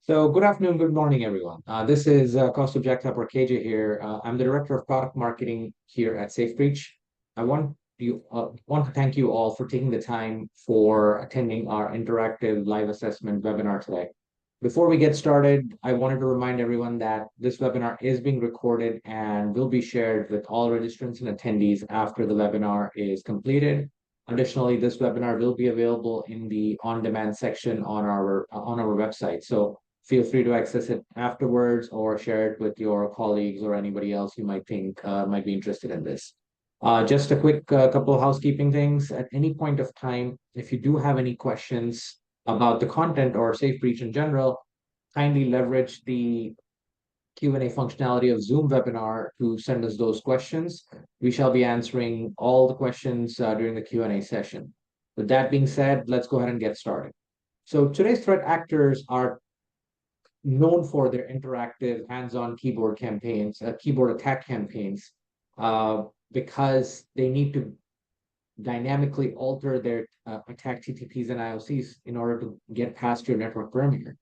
So good afternoon, good morning, everyone. This is Cost Objective or KJ here. I'm the director of product marketing here at SafeBreach. I want to thank you all for taking the time for attending our interactive live assessment webinar today. Before we get started, I wanted to remind everyone that this webinar is being recorded and will be shared with all registrants and attendees after the webinar is completed. Additionally, this webinar will be available in the on-demand section on our website. So feel free to access it afterwards or share it with your colleagues or anybody else you might think might be interested in this. Just a quick couple of housekeeping things. At any point of time, if you do have any questions about the content or Safe Breach in general, kindly leverage the Q&A functionality of Zoom webinar to send us those questions. We shall be answering all the questions during the Q&A session. With that being said, let's go ahead and get started. So today's threat actors are known for their interactive hands-on keyboard campaigns, keyboard attack campaigns, uh, because they need to dynamically alter their attack TTPs and IOCs in order to get past your network perimeter.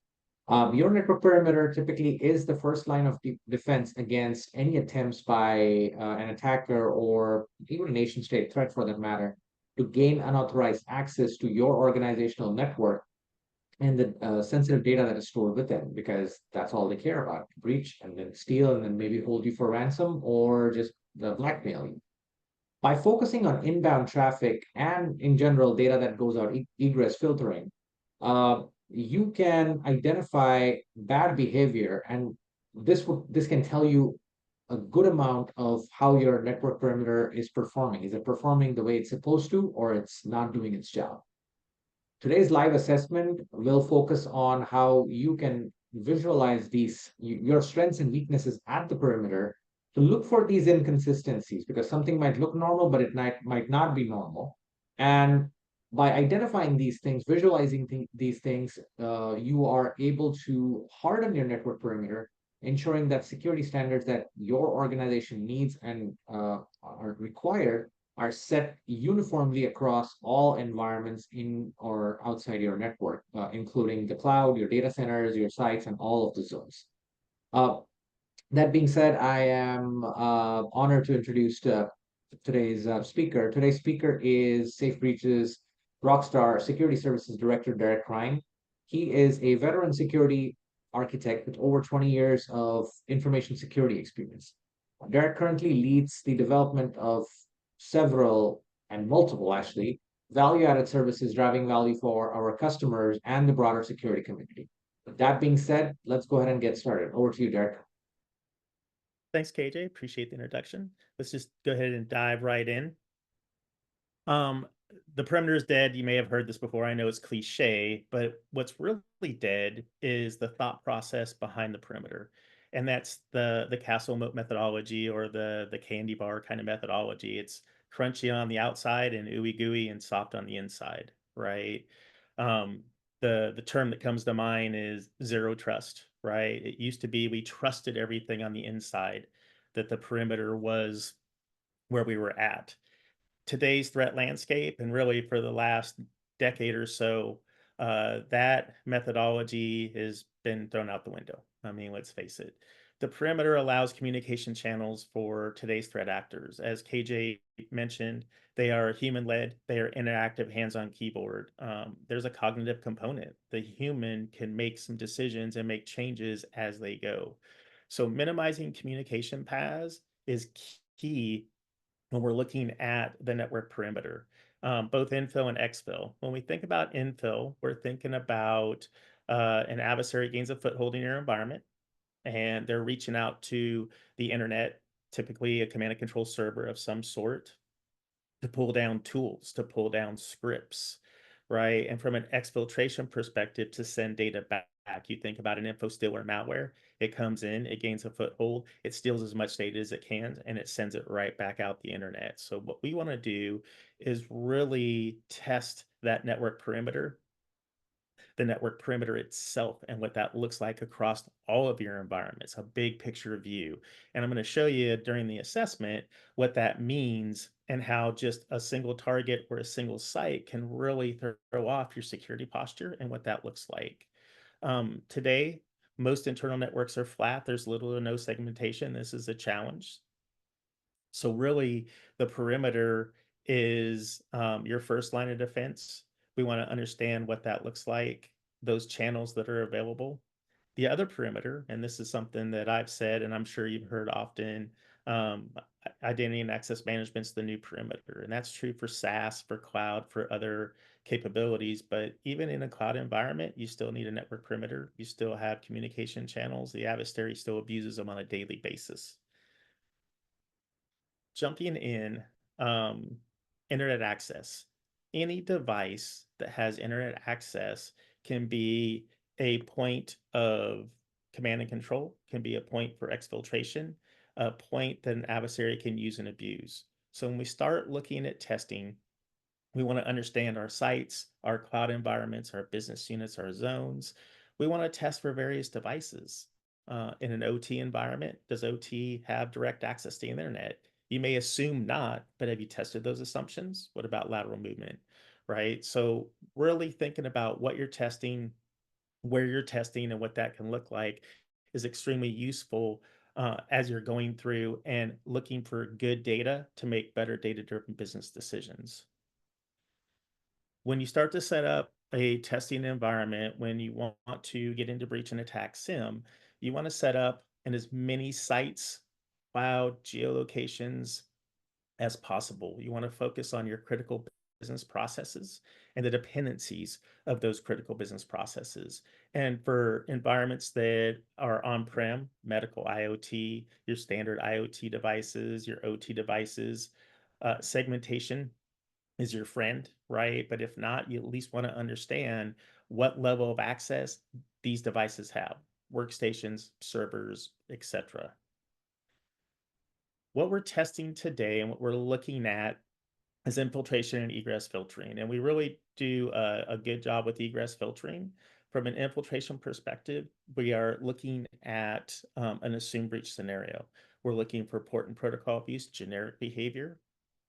Your network perimeter typically is the first line of defense against any attempts by an attacker or even a nation state threat for that matter to gain unauthorized access to your organizational network and the sensitive data that is stored within, because that's all they care about: breach and then steal and then maybe hold you for ransom or just blackmail you. By focusing on inbound traffic and in general data that goes out egress filtering, you can identify bad behavior, and this can tell you a good amount of how your network perimeter is performing. Is it performing the way it's supposed to, or it's not doing its job? Today's live assessment will focus on how you can visualize your strengths and weaknesses at the perimeter to look for these inconsistencies, because something might look normal, but it might not be normal. And by identifying these things, visualizing these things, you are able to harden your network perimeter, ensuring that security standards that your organization needs and are required are set uniformly across all environments in or outside your network, including the cloud, your data centers, your sites, and all of the zones. Uh, that being said, I am honored to introduce today's speaker. Today's speaker is SafeBreach's Rockstar Security Services Director, Derek Ryan. He is a veteran security architect with over 20 years of information security experience. Derek currently leads the development of several and multiple, actually, value-added services driving value for our customers and the broader security community. With that being said, let's go ahead and get started. Over to you, Derek. Thanks, KJ. Appreciate the introduction. Let's just go ahead and dive right in. The perimeter is dead. You may have heard this before. I know it's cliche, but what's really dead is the thought process behind the perimeter. And that's the castle moat methodology, or the candy bar kind of methodology. It's crunchy on the outside and ooey gooey and soft on the inside, right? The term that comes to mind is zero trust, right? It used to be we trusted everything on the inside, that the perimeter was where we were at. Today's threat landscape, and really for the last decade or so, that methodology has been thrown out the window. I mean, let's face it. The perimeter allows communication channels for today's threat actors. As KJ mentioned, they are human-led, they are interactive hands-on keyboard. There's a cognitive component. The human can make some decisions and make changes as they go. So minimizing communication paths is key when we're looking at the network perimeter, both infill and exfil. When we think about infill, we're thinking about an adversary gains a foothold in your environment, and they're reaching out to the internet, typically a command and control server of some sort, to pull down tools, to pull down scripts, right? And from an exfiltration perspective, to send data back. You think about an info stealer malware, it comes in, it gains a foothold, it steals as much data as it can, and it sends it right back out the internet. So what we want to do is really test that network perimeter, the network perimeter itself, and what that looks like across all of your environments, a big picture view. And I'm going to show you during the assessment what that means and how just a single target or a single site can really throw off your security posture and what that looks like. Today, Most internal networks are flat. There's little or no segmentation. This is a challenge. So really, the perimeter is your first line of defense. We want to understand what that looks like, those channels that are available. The other perimeter, and this is something that I've said, and I'm sure you've heard often, um, identity and access management is the new perimeter. And that's true for SaaS, for cloud, for other capabilities. But even in a cloud environment, you still need a network perimeter. You still have communication channels. The adversary still abuses them on a daily basis. Jumping in, um, internet access. Any device that has internet access can be a point of command and control, can be a point for exfiltration, a point that an adversary can use and abuse. So when we start looking at testing, we want to understand our sites, our cloud environments, our business units, our zones. We want to test for various devices. In an OT environment, does OT have direct access to the internet? You may assume not, but have you tested those assumptions? What about lateral movement? Right. So, really thinking about what you're testing, where you're testing, and what that can look like is extremely useful as you're going through and looking for good data to make better data driven business decisions. When you start to set up a testing environment, when you want to get into breach and attack SIM, you want to set up in as many sites, cloud, geolocations as possible. You want to focus on your critical business processes and the dependencies of those critical business processes. And for environments that are on-prem, medical IoT, your standard IoT devices, your OT devices, segmentation is your friend, right? But if not, you at least want to understand what level of access these devices have, workstations, servers, etc. What we're testing today and what we're looking at is infiltration and egress filtering. And we really do a good job with egress filtering. From an infiltration perspective, we are looking at an assumed breach scenario. We're looking for port and protocol abuse, generic behavior.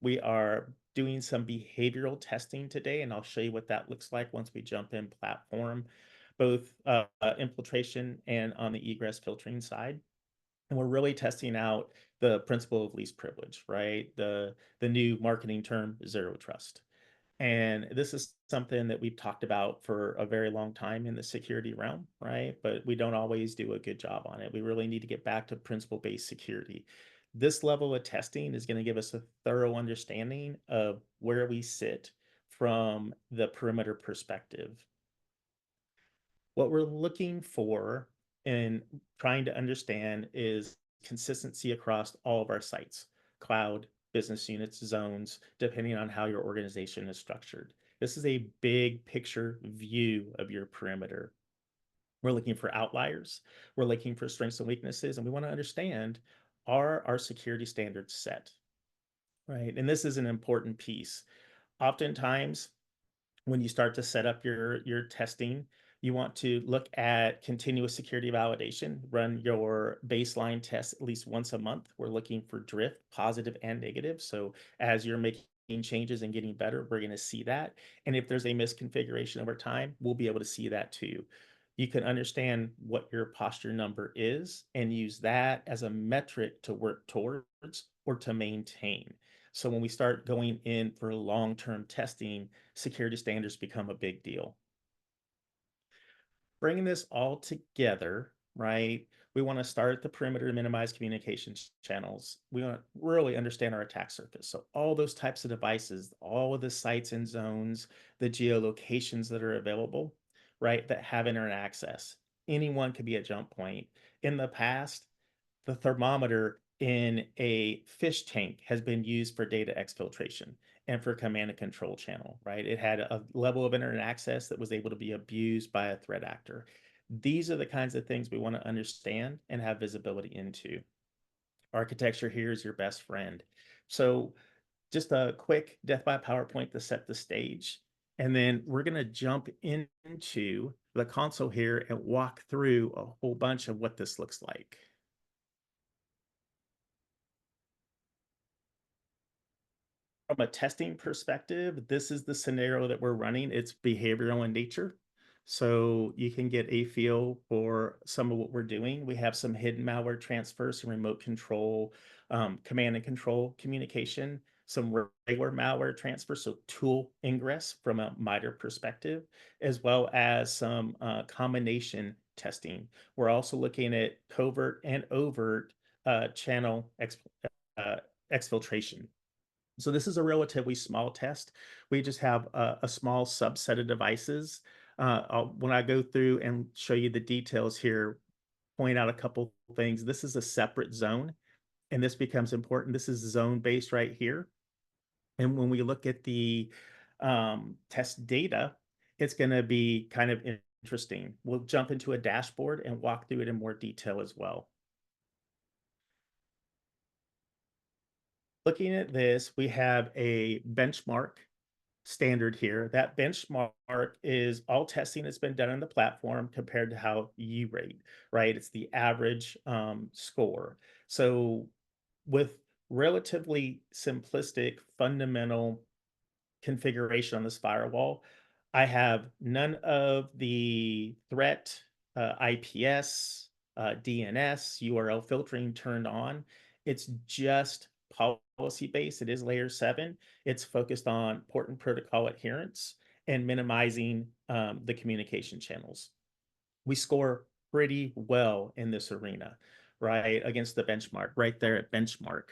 We are doing some behavioral testing today, and I'll show you what that looks like once we jump in platform, both infiltration and on the egress filtering side. And we're really testing out the principle of least privilege, right? The new marketing term, zero trust. And this is something that we've talked about for a very long time in the security realm, right? But we don't always do a good job on it. We really need to get back to principle-based security. This level of testing is going to give us a thorough understanding of where we sit from the perimeter perspective. What we're looking for and trying to understand is consistency across all of our sites, cloud, business units, zones, depending on how your organization is structured. This is a big picture view of your perimeter. We're looking for outliers. We're looking for strengths and weaknesses, and we want to understand, are our security standards set, right? And this is an important piece. Oftentimes, when you start to set up your testing, you want to look at continuous security validation, run your baseline tests at least once a month. We're looking for drift, positive and negative. So as you're making changes and getting better, we're going to see that. And if there's a misconfiguration over time, we'll be able to see that too. You can understand what your posture number is and use that as a metric to work towards or to maintain. So when we start going in for long-term testing, security standards become a big deal. Bringing this all together, right? We want to start at the perimeter to minimize communication channels. We want to really understand our attack surface. So all those types of devices, all of the sites and zones, the geolocations that are available, right, that have internet access. Anyone could be a jump point. In the past, the thermometer in a fish tank has been used for data exfiltration and for command and control channel, right? It had a level of internet access that was able to be abused by a threat actor. These are the kinds of things we want to understand and have visibility into. Architecture here is your best friend. So just a quick death by PowerPoint to set the stage. And then we're going to jump into the console here and walk through a whole bunch of what this looks like. From a testing perspective, this is the scenario that we're running. It's behavioral in nature. So you can get a feel for some of what we're doing. We have some hidden malware transfer, some remote control, command and control communication, some regular malware transfer, so tool ingress from a MITRE perspective, as well as some combination testing. We're also looking at covert and overt channel uh, exfiltration. So this is a relatively small test. We just have a small subset of devices. When I go through and show you the details here, point out a couple things. This is a separate zone, and this becomes important. This is zone based right here. And when we look at the test data, it's going to be kind of interesting. We'll jump into a dashboard and walk through it in more detail as well. Looking at this, we have a benchmark standard here. That benchmark is all testing that's been done on the platform compared to how you rate, right? It's the average score. So, with relatively simplistic, fundamental configuration on this firewall, I have none of the threat, IPS, DNS, URL filtering turned on. It's just policy based. It is layer 7. It's focused on port and protocol adherence and minimizing the communication channels. We score pretty well in this arena, right? Against the benchmark, right there at benchmark.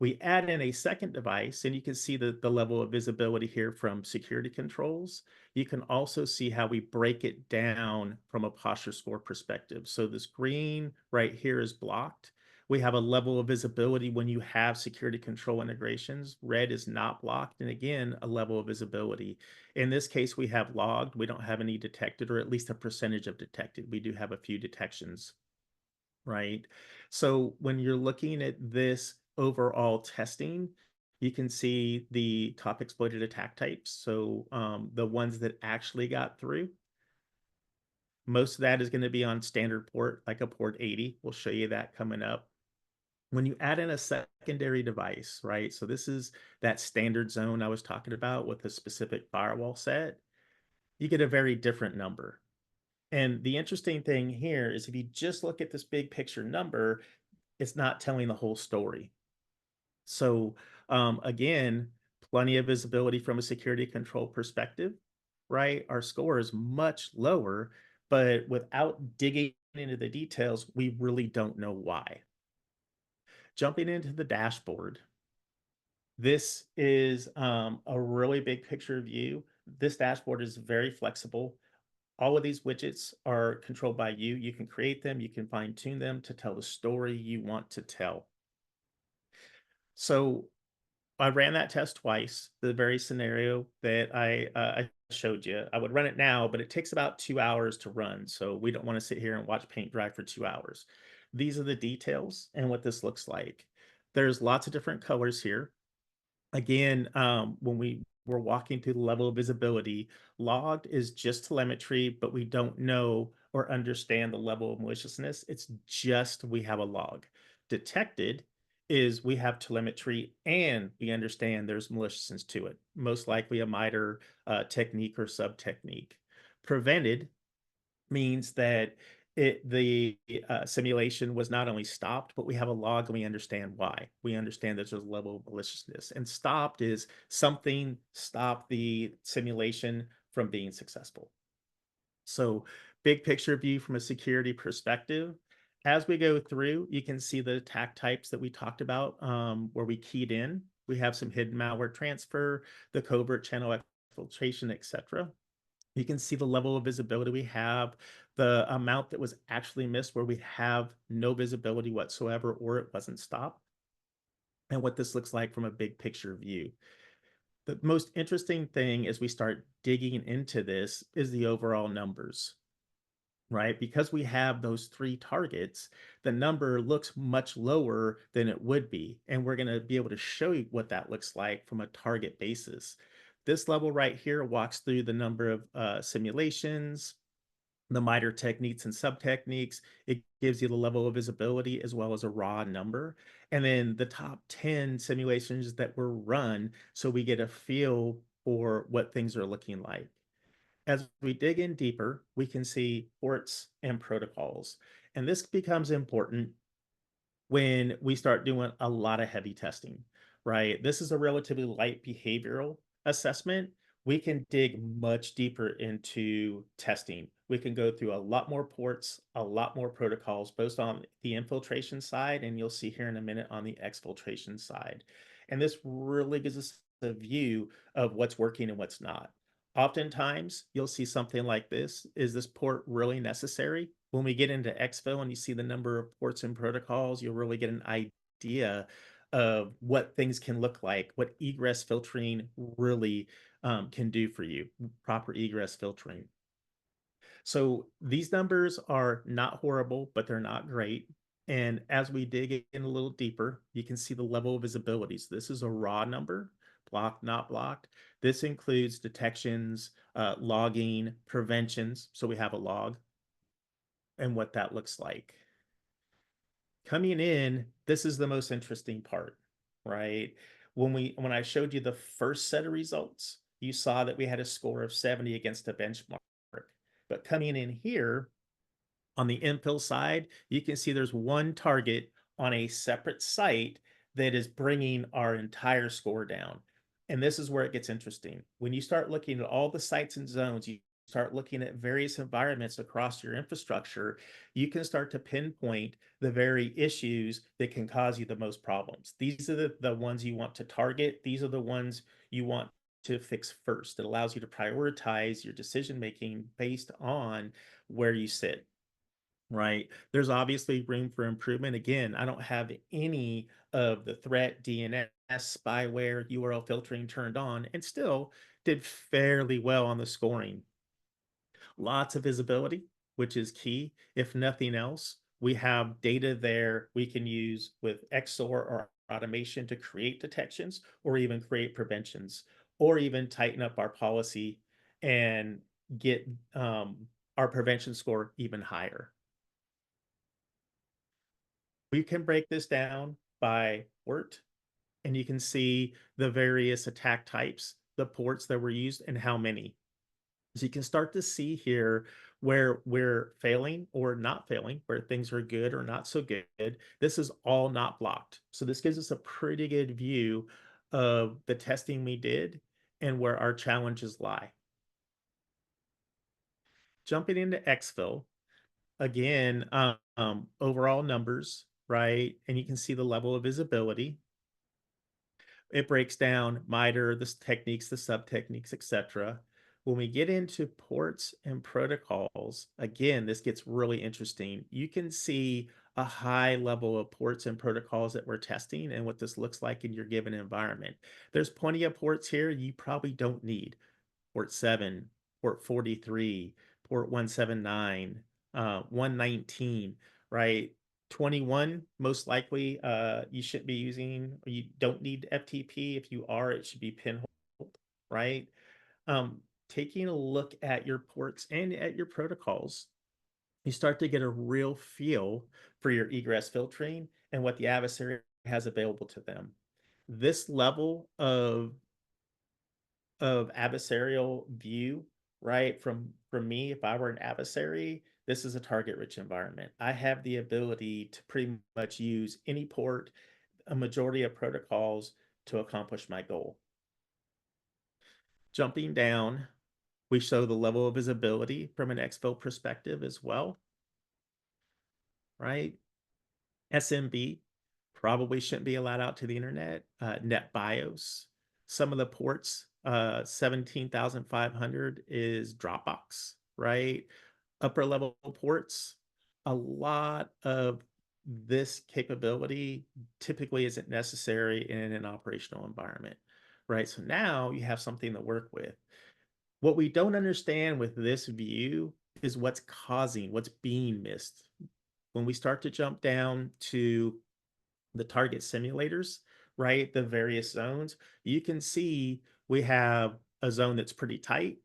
We add in a second device, and you can see the level of visibility here from security controls. You can also see how we break it down from a posture score perspective. So this green right here is blocked. We have a level of visibility when you have security control integrations. Red is not blocked, and again, a level of visibility. In this case, we have logged. We don't have any detected, or at least a percentage of detected. We do have a few detections, right? So when you're looking at this overall testing, you can see the top exploited attack types. So the ones that actually got through, most of that is going to be on standard port, like a port 80. We'll show you that coming up. When you add in a secondary device, right? So this is that standard zone I was talking about with a specific firewall set, you get a very different number. And the interesting thing here is if you just look at this big picture number, it's not telling the whole story. So again, plenty of visibility from a security control perspective, right? Our score is much lower, but without digging into the details, we really don't know why. Jumping into the dashboard, this is a really big picture view. This dashboard is very flexible. All of these widgets are controlled by you. You can create them, you can fine tune them to tell the story you want to tell. So I ran that test twice, the very scenario that I showed you. I would run it now, but it takes about 2 hours to run. So we don't want to sit here and watch paint dry for 2 hours. These are the details and what this looks like. There's lots of different colors here. Again, when we were walking through the level of visibility, logged is just telemetry, but we don't know or understand the level of maliciousness. It's just we have a log. Detected is we have telemetry and we understand there's maliciousness to it, most likely a MITRE technique or sub technique. Prevented means that the simulation was not only stopped, but we have a log and we understand why. We understand that there's a level of maliciousness. And stopped is something stopped the simulation from being successful. So big picture view from a security perspective. As we go through, you can see the attack types that we talked about where we keyed in. We have some hidden malware transfer, the covert channel exfiltration, etc. You can see the level of visibility we have, the amount that was actually missed where we have no visibility whatsoever or it wasn't stopped, and what this looks like from a big picture view. The most interesting thing as we start digging into this is the overall numbers, right? Because we have those three targets, the number looks much lower than it would be. And we're going to be able to show you what that looks like from a target basis. This level right here walks through the number of simulations, the MITRE techniques and sub techniques. It gives you the level of visibility as well as a raw number. And then the top 10 simulations that were run so we get a feel for what things are looking like. As we dig in deeper, we can see ports and protocols. And this becomes important when we start doing a lot of heavy testing, right? This is a relatively light behavioral assessment. We can dig much deeper into testing. We can go through a lot more ports, a lot more protocols, both on the infiltration side, and you'll see here in a minute on the exfiltration side. And this really gives us a view of what's working and what's not. Oftentimes, you'll see something like this. Is this port really necessary? When we get into exfil and you see the number of ports and protocols, you'll really get an idea of what things can look like, what egress filtering really can do for you, proper egress filtering. So these numbers are not horrible, but they're not great. And as we dig in a little deeper, you can see the level of visibility. So this is a raw number, blocked, not blocked. This includes detections, logging, preventions. So we have a log and what that looks like. Coming in, this is the most interesting part, right? When I showed you the first set of results, you saw that we had a score of 70 against a benchmark. But coming in here, on the infill side, you can see there's one target on a separate site that is bringing our entire score down. And this is where it gets interesting. When you start looking at all the sites and zones, you start looking at various environments across your infrastructure, you can start to pinpoint the very issues that can cause you the most problems. These are the ones you want to target. These are the ones you want to fix first. It allows you to prioritize your decision making based on where you sit, right? There's obviously room for improvement. Again, I don't have any of the threat, DNS, spyware, URL filtering turned on, and still did fairly well on the scoring. Lots of visibility, which is key. If nothing else, we have data there we can use with XOR or automation to create detections or even create preventions or even tighten up our policy and get our prevention score even higher. We can break this down by port, and you can see the various attack types, the ports that were used, and how many. So you can start to see here where we're failing or not failing, where things are good or not so good. This is all not blocked. So this gives us a pretty good view of the testing we did and where our challenges lie. Jumping into exfil, again, overall numbers, right? And you can see the level of visibility. It breaks down MITRE, the techniques, the sub techniques, etc. When we get into ports and protocols, again, this gets really interesting. You can see a high level of ports and protocols that we're testing and what this looks like in your given environment. There's plenty of ports here you probably don't need. Port 7, port 43, port 179, 119, right? 21, most likely you shouldn't be using, or you don't need FTP. If you are, it should be pinhole, right? Taking a look at your ports and at your protocols, you start to get a real feel for your egress filtering and what the adversary has available to them. This level of adversarial view, right? From me, if I were an adversary, this is a target rich environment. I have the ability to pretty much use any port, a majority of protocols to accomplish my goal. Jumping down, we show the level of visibility from an exfil perspective as well, right? SMB probably shouldn't be allowed out to the internet. NetBIOS, some of the ports, 17,500 is Dropbox, right? Upper level ports, a lot of this capability typically isn't necessary in an operational environment, right? So now you have something to work with. What we don't understand with this view is what's being missed. When we start to jump down to the target simulators, right? The various zones, you can see we have a zone that's pretty tight.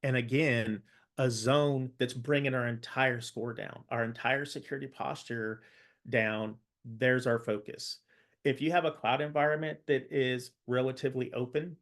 And again, a zone that's bringing our entire score down, our entire security posture down. There's our focus. If you have a cloud environment that is relatively open,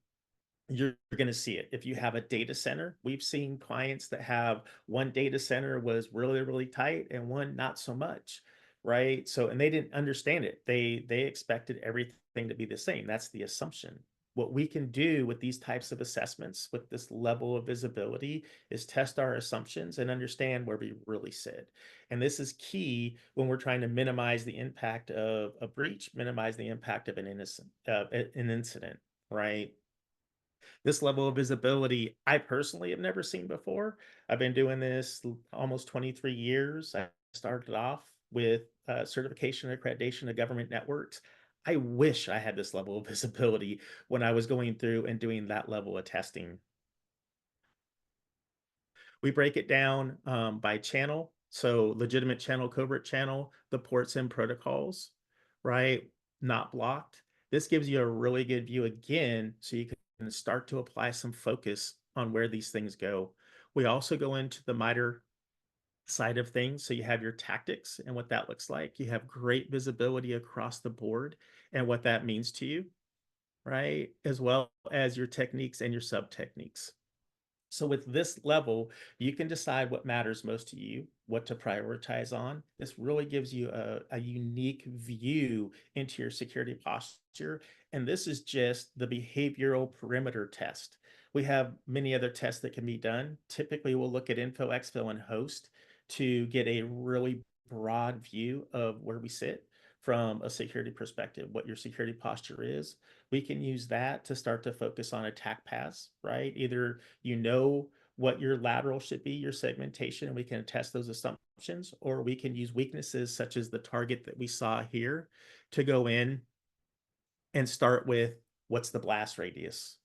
you're going to see it. If you have a data center, we've seen clients that have one data center was really, really tight and one not so much, right? So, and they didn't understand it. They expected everything to be the same. That's the assumption. What we can do with these types of assessments, with this level of visibility, is test our assumptions and understand where we really sit. And this is key when we're trying to minimize the impact of a breach, minimize the impact of an incident, right? This level of visibility I personally have never seen before. I've been doing this almost 23 years. I started off with certification and accreditation of government networks. I wish I had this level of visibility when I was going through and doing that level of testing. We break it down by channel. So legitimate channel, covert channel, the ports and protocols, right? Not blocked. This gives you a really good view again, so you can start to apply some focus on where these things go. We also go into the MITRE side of things. So you have your tactics and what that looks like. You have great visibility across the board and what that means to you, right? As well as your techniques and your sub techniques. So with this level, you can decide what matters most to you, what to prioritize on. This really gives you a unique view into your security posture. And this is just the behavioral perimeter test. We have many other tests that can be done. Typically, we'll look at info, exfil, and host to get a really broad view of where we sit from a security perspective, what your security posture is. We can use that to start to focus on attack paths, right? Either you know what your lateral should be, your segmentation, and we can test those assumptions, or we can use weaknesses such as the target that we saw here to go in and start with what's the blast radius,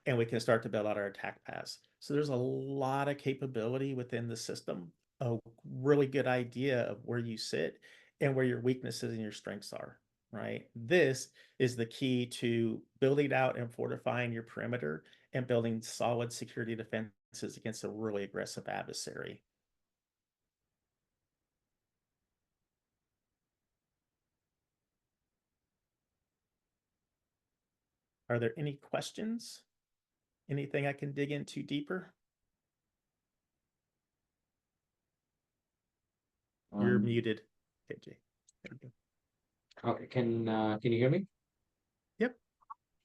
and we can start to build out our attack paths. So there's a lot of capability within the system, a really good idea of where you sit and where your weaknesses and your strengths are, right? This is the key to building out and fortifying your perimeter and building solid security defenses against a really aggressive adversary. Are there any questions? Anything I can dig into deeper? You're Um, muted, KJ. There you go. okay, can you hear me? Yep.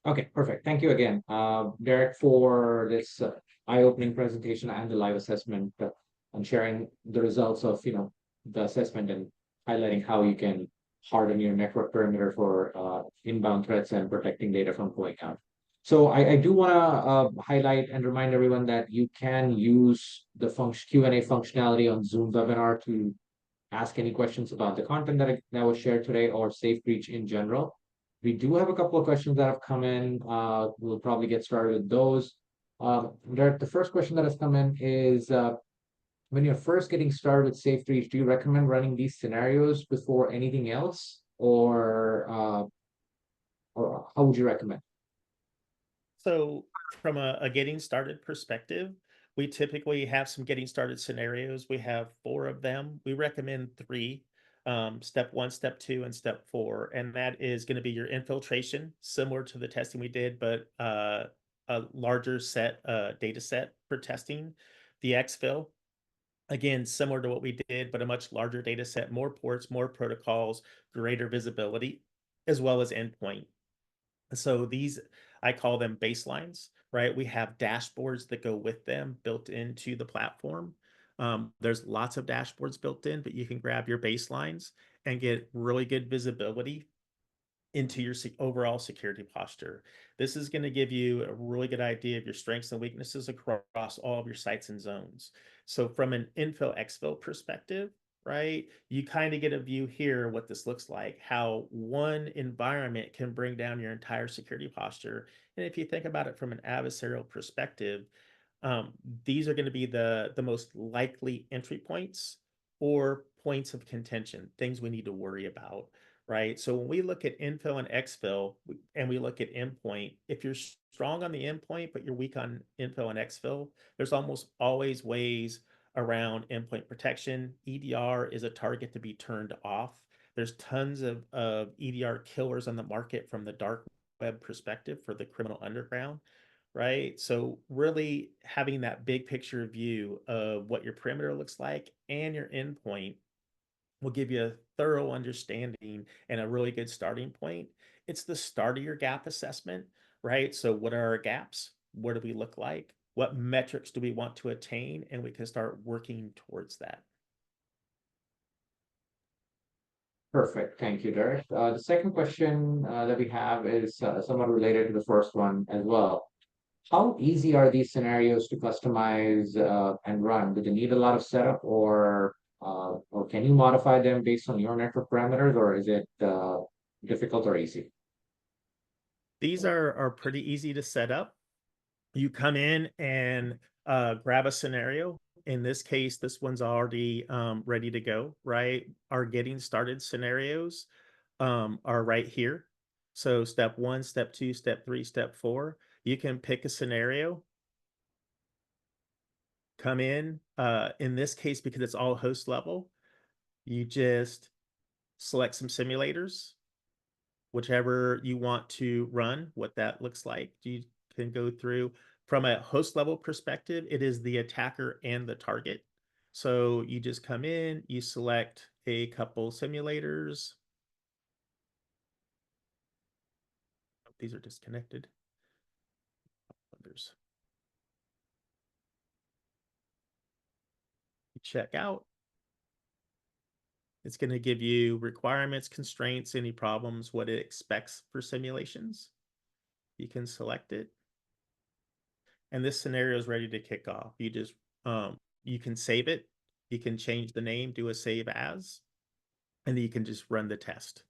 Okay, perfect. Thank you again, Derek, for this eye-opening presentation and the live assessment, and sharing the results of the assessment and highlighting how you can harden your network perimeter for inbound threats and protecting data from going out. So I do want to highlight and remind everyone that you can use the Q&A functionality on Zoom webinar to ask any questions about the content that was shared today or Safe Breach in general. We do have a couple of questions that have come in. We'll probably get started with those. Derek, the first question that has come in is when you're first getting started with Safe Breach, do you recommend running these scenarios before anything else, or how would you recommend? So from a getting started perspective, we typically have some getting started scenarios. We have four of them. We recommend three, step one, step two, and step four. And that is going to be your infiltration, similar to the testing we did, but a larger data set for testing. The exfil, again, similar to what we did, but a much larger data set, more ports, more protocols, greater visibility, as well as endpoint. So these, I call them baselines, right? We have dashboards that go with them built into the platform. There's lots of dashboards built in, but you can grab your baselines and get really good visibility into your overall security posture. This is going to give you a really good idea of your strengths and weaknesses across all of your sites and zones. So from an info exfil perspective, right, you kind of get a view here what this looks like, how one environment can bring down your entire security posture. And if you think about it from an adversarial perspective, um, these are going to be the most likely entry points or points of contention, things we need to worry about, right? So when we look at info and exfil and we look at endpoint, if you're strong on the endpoint but you're weak on info and exfil, there's almost always ways around endpoint protection. EDR is a target to be turned off. There's tons of EDR killers on the market from the dark web perspective for the criminal underground, right? So really having that big picture view of what your perimeter looks like and your endpoint will give you a thorough understanding and a really good starting point. It's the start of your gap assessment, right? So, what are our gaps? What do we look like? What metrics do we want to attain? And we can start working towards that. Perfect. Thank you, Derek. The second question that we have is somewhat related to the first one as well. How easy are these scenarios to customize and run? Do they need a lot of setup, or can you modify them based on your network parameters, or is it difficult or easy? These are pretty easy to set up. You come in and grab a scenario. In this case, this one's already ready to go, right? Our getting started scenarios are right here. So step one, step two, step three, step four. You can pick a scenario, come in this case, because it's all host level, you just select some simulators, whichever you want to run, what that looks like. You can go through from a host level perspective, it is the attacker and the target. So you just come in, you select a couple simulators. Oh, these are disconnected. Others. You check out. It's going to give you requirements, constraints, any problems, what it expects for simulations. You can select it. And this scenario is ready to kick off. You can save it, you can change the name, do a save as, and then you can just run the test.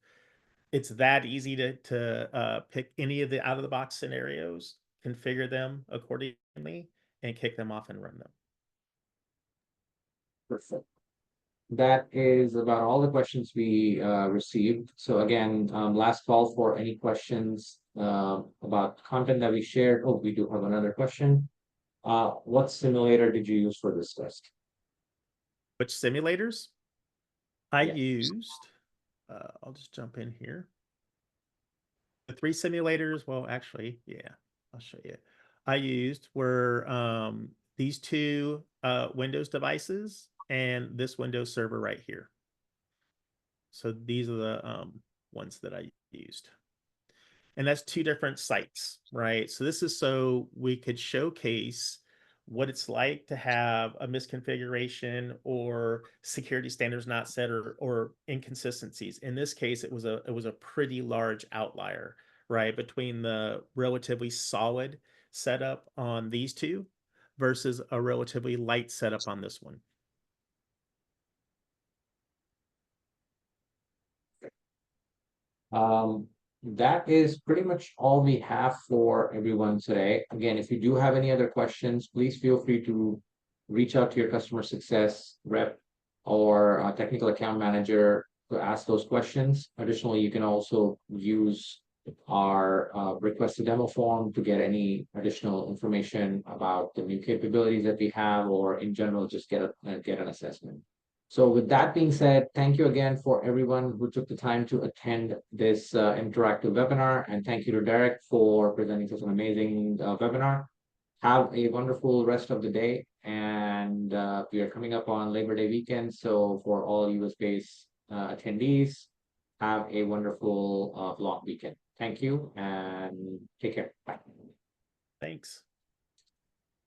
It's that easy to pick any of the out of the box scenarios, configure them accordingly, and kick them off and run them. Perfect. That is about all the questions we received. So again, last call for any questions about content that we shared. Oh, we do have another question. What simulator did you use for this test? Which simulators I Yeah. used? I'll just jump in here. The three simulators, well, actually, yeah, I'll show you. I used were these two Windows devices and this Windows server right here. So these are the ones that I used. And that's two different sites, right? So this is so we could showcase what it's like to have a misconfiguration or security standards not set or inconsistencies. In this case, it was a pretty large outlier, right, between the relatively solid setup on these two versus a relatively light setup on this one. Um, that is pretty much all we have for everyone today. Again, if you do have any other questions, please feel free to reach out to your customer success rep or technical account manager to ask those questions. Additionally, you can also use our request a demo form to get any additional information about the new capabilities that we have, or in general, just get an assessment. So with that being said, thank you again for everyone who took the time to attend this interactive webinar. And thank you to Derek for presenting such an amazing webinar. Have a wonderful rest of the day. And we are coming up on Labor Day weekend. So for all US-based attendees, have a wonderful long weekend. Thank you and take care. Bye. Thanks.